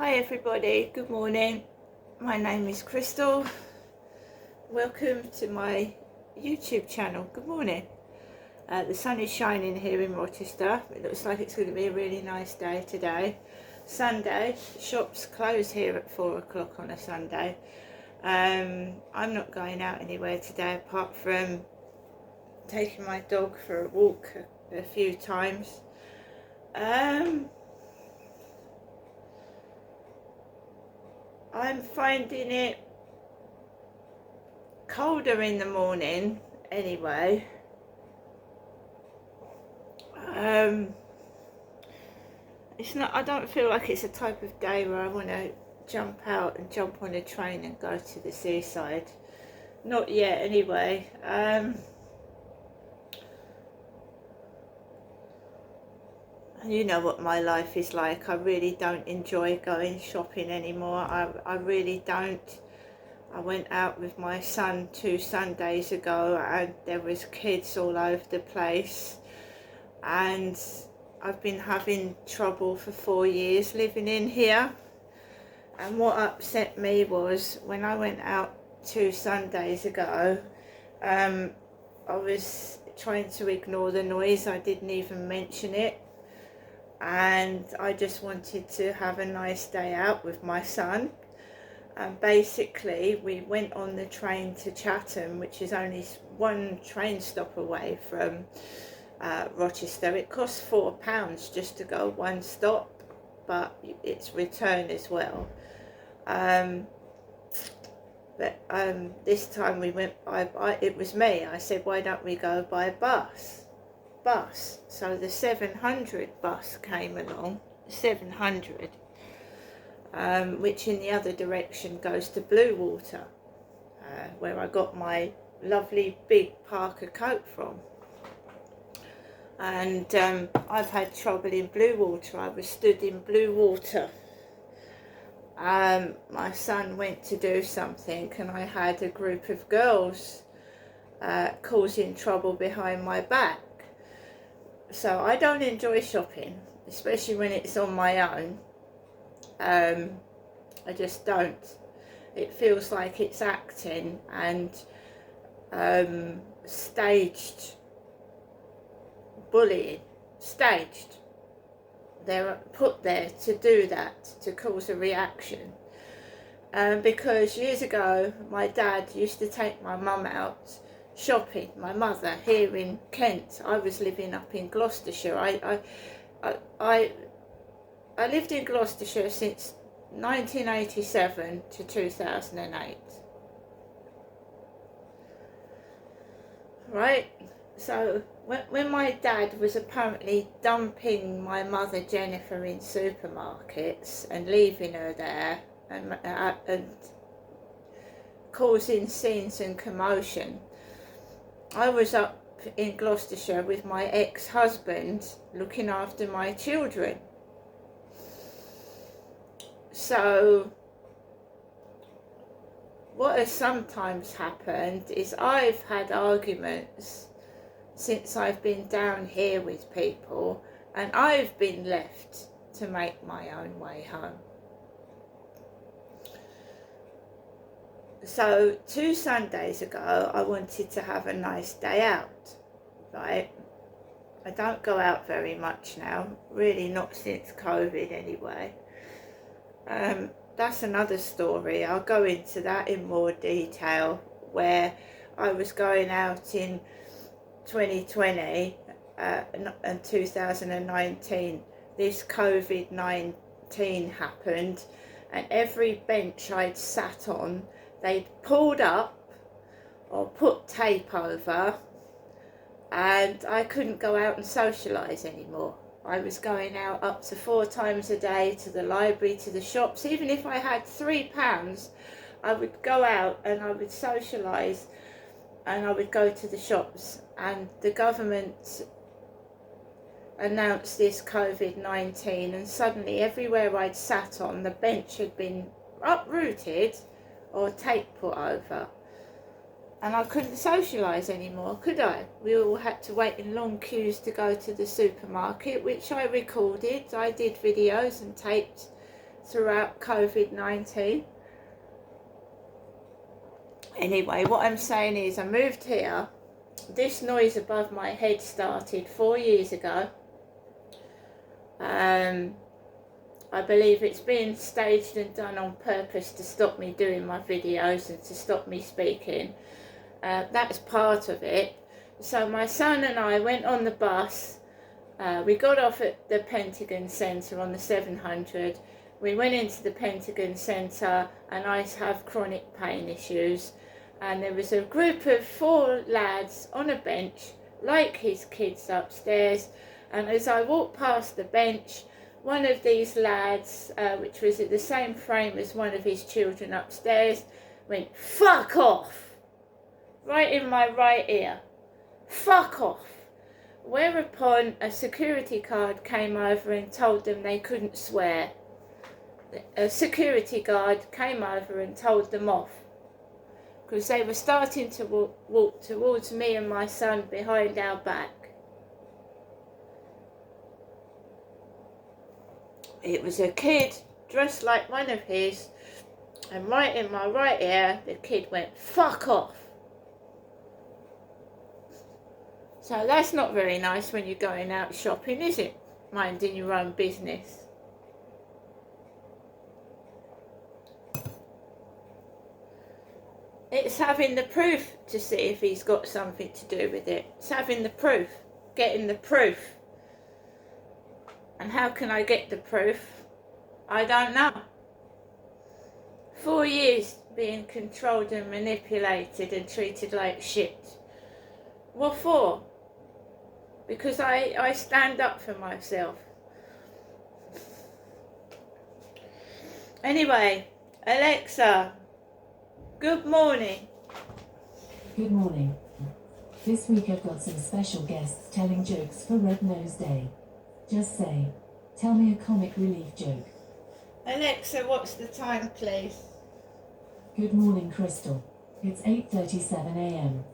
Hi everybody, good morning. My name is Crystal. Welcome to my YouTube channel. Good morning. The sun is shining here in Rochester. It looks like it's going to be a really nice day today. Sunday, shops close here at 4 o'clock on a Sunday. I'm not going out anywhere today apart from taking my dog for a walk a few times. I'm finding it colder in the morning anyway. It's not, I don't feel like it's a type of day where I want to jump out and jump on a train and go to the seaside. Not yet anyway. You know what my life is like. I really don't enjoy going shopping anymore. I really don't. I went out with my son 2 Sundays ago and there was kids all over the place, and I've been having trouble for 4 years living in here. And what upset me was when I went out 2 Sundays ago, I was trying to ignore the noise. I didn't even mention it. And I just wanted to have a nice day out with my son. And basically we went on the train to Chatham, which is only 1 train stop away from Rochester. It costs £4 just to go 1 stop, but it's return as well. This time we went by, it was me. I said, why don't we go by bus? So the 700 bus came along, 700, which in the other direction goes to Bluewater, where I got my lovely big Parker coat from. And I've had trouble in Bluewater. I was stood in Bluewater. My son went to do something and I had a group of girls causing trouble behind my back. So I don't enjoy shopping, especially when it's on my own. I just don't. It feels like it's acting and staged bullying. Staged. They're put there to do that, to cause a reaction. Because years ago my dad used to take my mum out shopping, my mother, here in Kent. I was living up in Gloucestershire. I lived in Gloucestershire since 1987 to 2008. Right? So when my dad was apparently dumping my mother Jennifer in supermarkets and leaving her there and causing scenes and commotion, I was up in Gloucestershire with my ex-husband looking after my children. So what has sometimes happened is I've had arguments since I've been down here with people, and I've been left to make my own way home. So 2 Sundays ago I wanted to have a nice day out, right? I don't go out very much now, really not since COVID anyway. That's another story. I'll go into that in more detail, where I was going out in 2020 and 2019. This COVID-19 happened, and every bench I'd sat on, they'd pulled up or put tape over, and I couldn't go out and socialise anymore. I was going out up to 4 times a day to the library, to the shops. Even if I had £3, I would go out and I would socialise and I would go to the shops. And the government announced this COVID-19, and suddenly everywhere I'd sat on, the bench had been uprooted or tape put over, and I couldn't socialise anymore, could I? We all had to wait in long queues to go to the supermarket, which I recorded. I did videos and taped throughout COVID-19. Anyway, what I'm saying is I moved here. This noise above my head started 4 years ago. I believe it's been staged and done on purpose to stop me doing my videos and to stop me speaking. That's part of it. So my son and I went on the bus. We got off at the Pentagon Centre on the 700. We went into the Pentagon Centre, and I have chronic pain issues. And there was a group of 4 lads on a bench, like his kids upstairs. And as I walked past the bench, one of these lads, which was at the same frame as one of his children upstairs, went, "Fuck off!" right in my right ear. Fuck off. Whereupon a security guard came over and told them they couldn't swear. A security guard came over and told them off, because they were starting to walk towards me and my son behind our back. It was a kid dressed like one of his, and right in my right ear, the kid went, "Fuck off." So that's not very nice when you're going out shopping, is it? Minding your own business. It's having the proof to see if he's got something to do with it. It's having the proof, getting the proof. And how can I get the proof? I don't know. 4 years being controlled and manipulated and treated like shit. What for? Because I stand up for myself. Anyway, Alexa, good morning. Good morning. This week I've got some special guests telling jokes for Red Nose Day. Just say, tell me a comic relief joke. Alexa, what's the time, please? Good morning, Crystal. It's 8:37 a.m.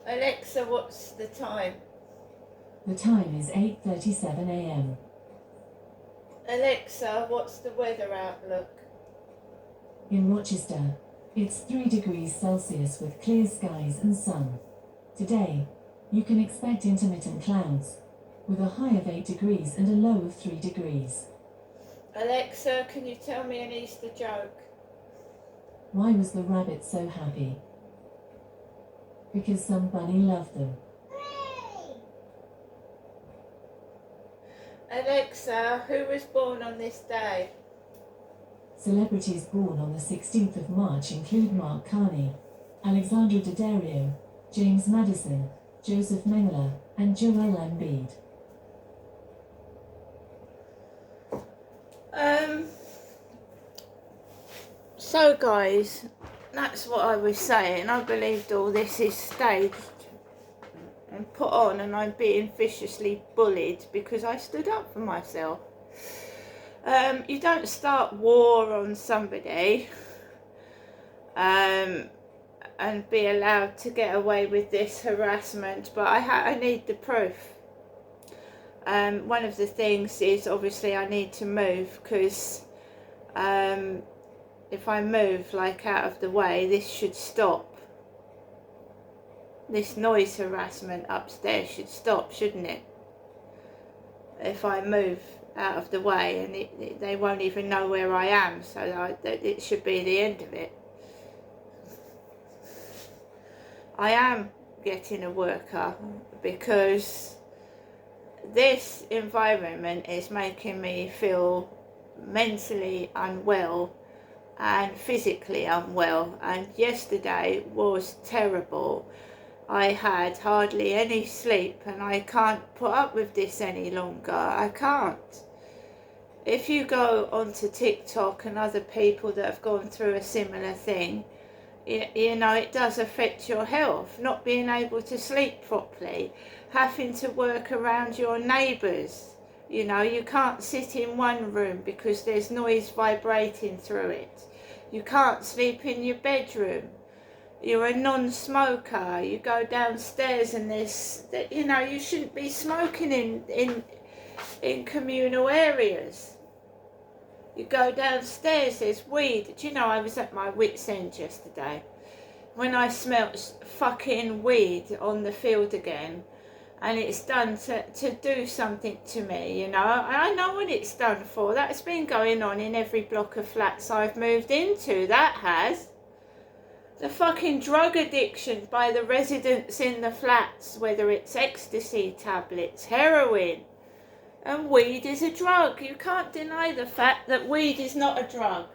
Alexa, what's the time? The time is 8:37 a.m. Alexa, what's the weather outlook? In Rochester, it's 3 degrees Celsius with clear skies and sun. Today, you can expect intermittent clouds, with a high of 8 degrees and a low of 3 degrees. Alexa, can you tell me an Easter joke? Why was the rabbit so happy? Because some bunny loved them. Alexa, who was born on this day? Celebrities born on the 16th of March include Mark Carney, Alexandra Daddario, James Madison, Joseph Mengele, and Joel Embiid. So guys, that's what I was saying. I believed all this is staged and put on, and I'm being viciously bullied because I stood up for myself. You don't start war on somebody and be allowed to get away with this harassment, but I need the proof. One of the things is obviously I need to move, because if I move like out of the way, this should stop. This noise harassment upstairs should stop, shouldn't it? If I move out of the way, and they won't even know where I am, so it should be the end of it. I am getting a worker because this environment is making me feel mentally unwell and physically unwell, and yesterday was terrible. I had hardly any sleep, and I can't put up with this any longer. I can't. If you go onto TikTok and other people that have gone through a similar thing, you know, it does affect your health. Not being able to sleep properly, having to work around your neighbours. You know, you can't sit in one room because there's noise vibrating through it. You can't sleep in your bedroom. You're a non-smoker. You go downstairs and there's, you know, you shouldn't be smoking in communal areas. You go downstairs, there's weed. Do you know, I was at my wit's end yesterday when I smelt fucking weed on the field again, and it's done to do something to me, you know. I know what it's done for. That's been going on in every block of flats I've moved into, that has. The fucking drug addiction by the residents in the flats, whether it's ecstasy tablets, heroin, and weed is a drug. You can't deny the fact that weed is not a drug.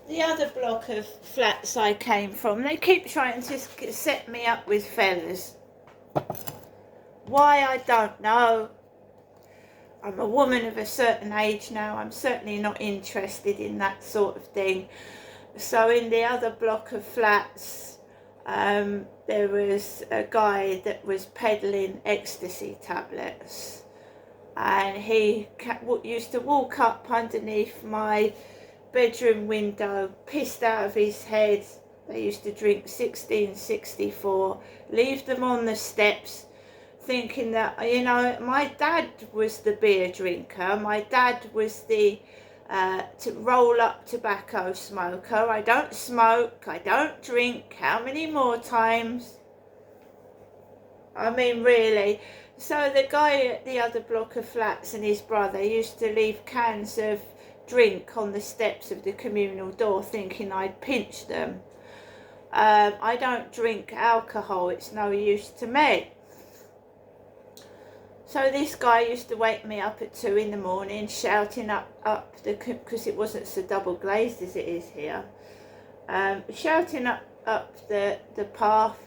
The other block of flats I came from, they keep trying to set me up with fellas. Why, I don't know. I'm a woman of a certain age now. I'm certainly not interested in that sort of thing. So in the other block of flats, there was a guy that was peddling ecstasy tablets, and he used to walk up underneath my bedroom window, pissed out of his head. They used to drink 1664, leave them on the steps, thinking that, you know, my dad was the beer drinker, my dad was the to roll up tobacco smoker. I don't smoke, I don't drink. How many more times? I mean, really. So the guy at the other block of flats and his brother used to leave cans of drink on the steps of the communal door, thinking I'd pinch them. I don't drink alcohol, it's no use to me. So this guy used to wake me up at 2 in the morning, shouting up the, because it wasn't so double glazed as it is here, shouting up the path,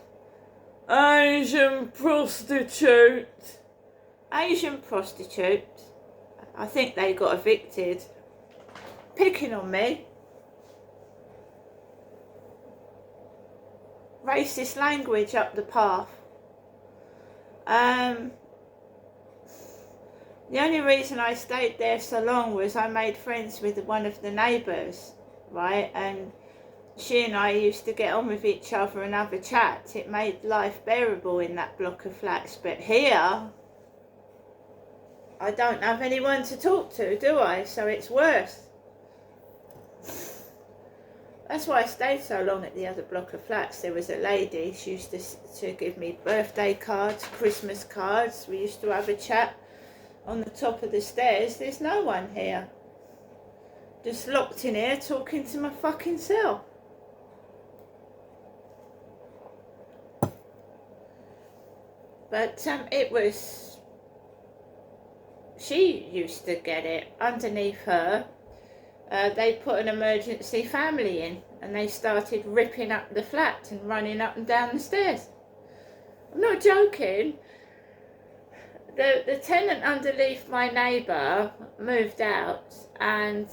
Asian prostitute. Asian prostitute. I think they got evicted. Picking on me. Racist language up the path. The only reason I stayed there so long was I made friends with one of the neighbours, right? And she and I used to get on with each other and have a chat. It made life bearable in that block of flats. But here, I don't have anyone to talk to, do I? So it's worse. That's why I stayed so long at the other block of flats. There was a lady, she used to give me birthday cards, Christmas cards. We used to have a chat on the top of the stairs. There's no one here. Just locked in here talking to my fucking self. But it was, she used to get it. Underneath her, they put an emergency family in, and they started ripping up the flat and running up and down the stairs. I'm not joking. The tenant underneath my neighbour moved out, and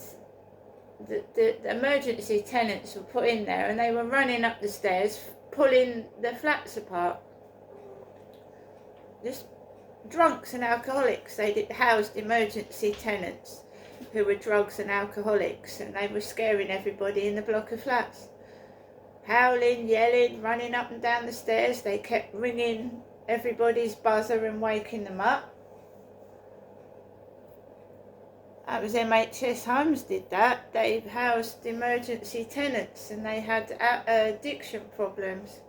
the emergency tenants were put in there, and they were running up the stairs, pulling the flats apart. Just drunks and alcoholics. They housed emergency tenants who were drugs and alcoholics, and they were scaring everybody in the block of flats. Howling, yelling, running up and down the stairs. They kept ringing everybody's buzzer and waking them up. That was MHS Homes did that. They housed emergency tenants, and they had addiction problems.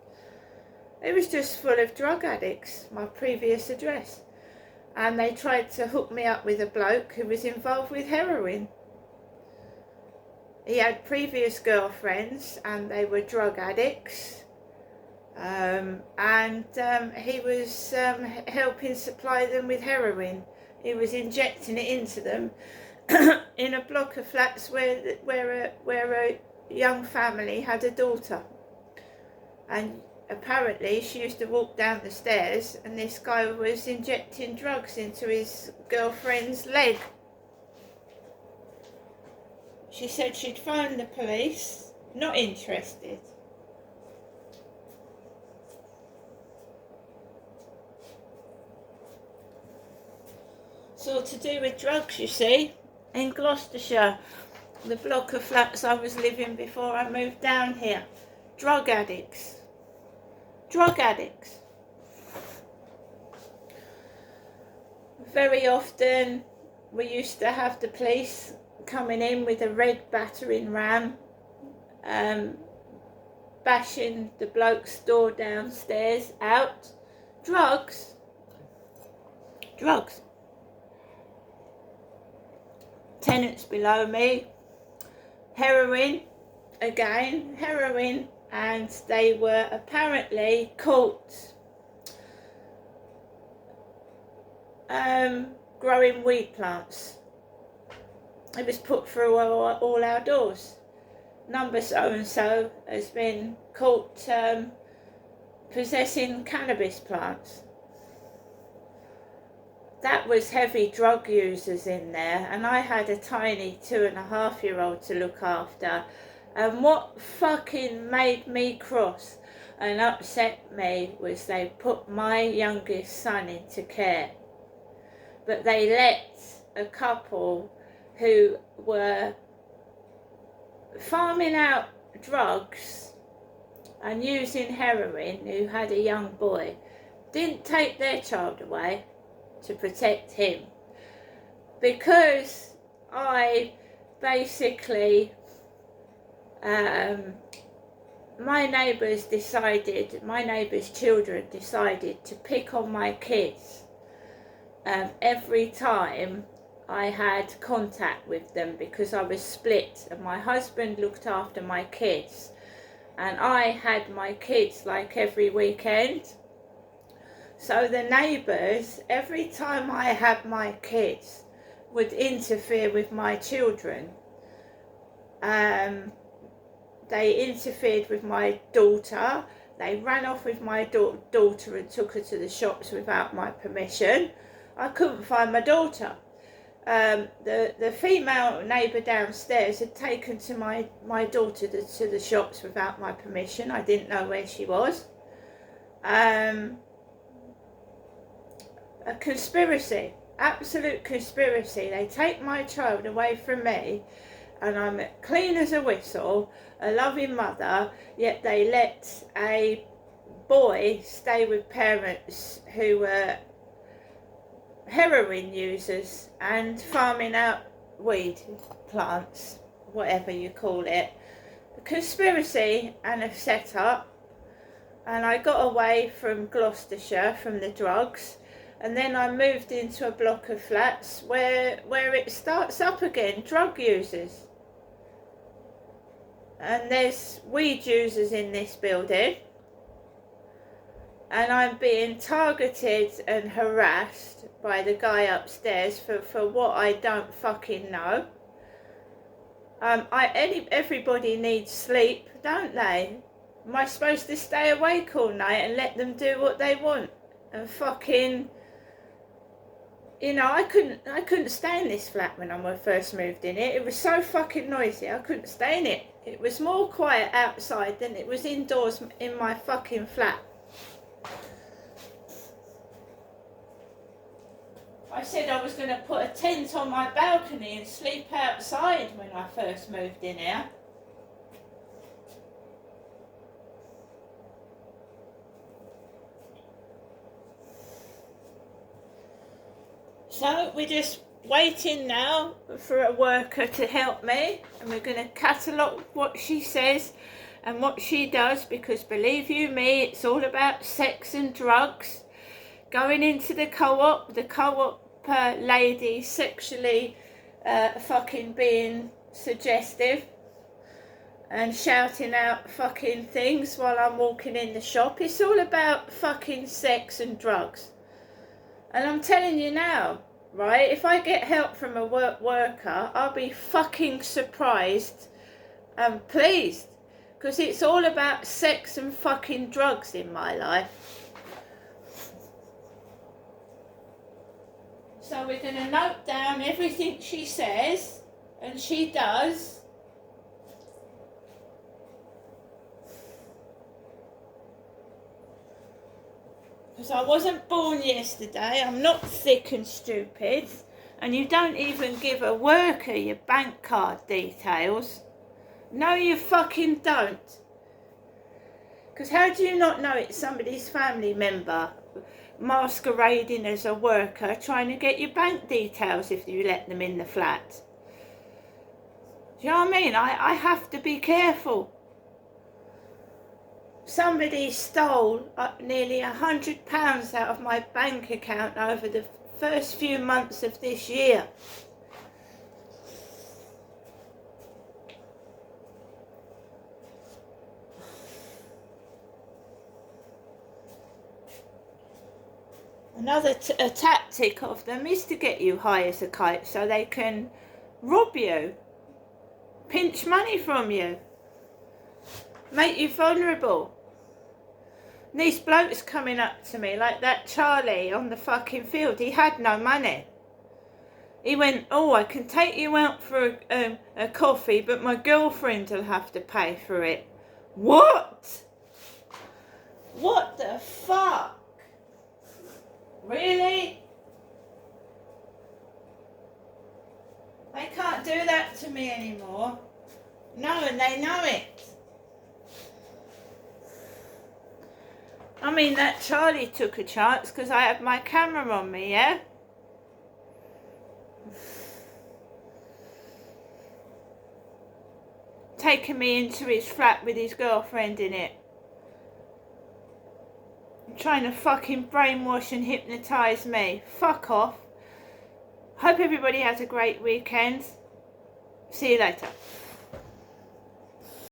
It was just full of drug addicts, my previous address. And they tried to hook me up with a bloke who was involved with heroin. He had previous girlfriends and they were drug addicts. He was helping supply them with heroin. He was injecting it into them in a block of flats where a young family had a daughter. And apparently she used to walk down the stairs and this guy was injecting drugs into his girlfriend's leg. She said she'd phone the police, not interested. It's all to do with drugs, you see. In Gloucestershire, the block of flats I was living before I moved down here. Drug addicts. Drug addicts. Very often we used to have the police coming in with a red battering ram, bashing the bloke's door downstairs out. Drugs. Tenants below me, heroin, and they were apparently caught growing weed plants. It was put through all our doors. Number so-and-so has been caught possessing cannabis plants. That was heavy drug users in there, and I had a tiny 2.5-year-old to look after. And what fucking made me cross and upset me was they put my youngest son into care, but they let a couple who were farming out drugs and using heroin, who had a young boy, didn't take their child away to protect him, because I basically my neighbours children decided to pick on my kids every time I had contact with them, because I was split and my husband looked after my kids and I had my kids like every weekend. So the neighbours, every time I had my kids, would interfere with my children. They interfered with my daughter. They ran off with my daughter and took her to the shops without my permission. I couldn't find my daughter. The female neighbour downstairs had taken to my daughter to the shops without my permission. I didn't know where she was. A conspiracy, absolute conspiracy. They take my child away from me, and I'm clean as a whistle, a loving mother, yet they let a boy stay with parents who were heroin users and farming out weed plants, whatever you call it. A conspiracy and a setup. And I got away from Gloucestershire, from the drugs, and then I moved into a block of flats where it starts up again, drug users. And there's weed users in this building, and I'm being targeted and harassed by the guy upstairs for what I don't fucking know. Everybody needs sleep, don't they? Am I supposed to stay awake all night and let them do what they want? And fucking, you know, I couldn't stay in this flat when I first moved in it. It was so fucking noisy, I couldn't stay in it. It was more quiet outside than it was indoors in my fucking flat. I said I was going to put a tent on my balcony and sleep outside when I first moved in here. So we're just waiting now for a worker to help me, and we're going to catalogue what she says and what she does, because believe you me, it's all about sex and drugs. Going into the co-op lady sexually fucking being suggestive and shouting out fucking things while I'm walking in the shop. It's all about fucking sex and drugs. And I'm telling you now, right, if I get help from a worker, I'll be fucking surprised and pleased, because it's all about sex and fucking drugs in my life. So we're going to note down everything she says and she does. Because I wasn't born yesterday, I'm not thick and stupid, and you don't even give a worker your bank card details. No, you fucking don't. Because how do you not know it's somebody's family member masquerading as a worker trying to get your bank details if you let them in the flat. Do you know what I mean? I have to be careful. Somebody stole nearly £100 out of my bank account over the first few months of this year. Another a tactic of them is to get you high as a kite so they can rob you, pinch money from you, make you vulnerable. And these blokes coming up to me like that Charlie on the fucking field, he had no money. He went, oh, I can take you out for a coffee, but my girlfriend will have to pay for it. What? What the fuck? Really? They can't do that to me anymore. No, and they know it. I mean, that Charlie took a chance because I had my camera on me, yeah? Taking me into his flat with his girlfriend in it. Trying to fucking brainwash and hypnotise me. Fuck off. Hope everybody has a great weekend. See you later.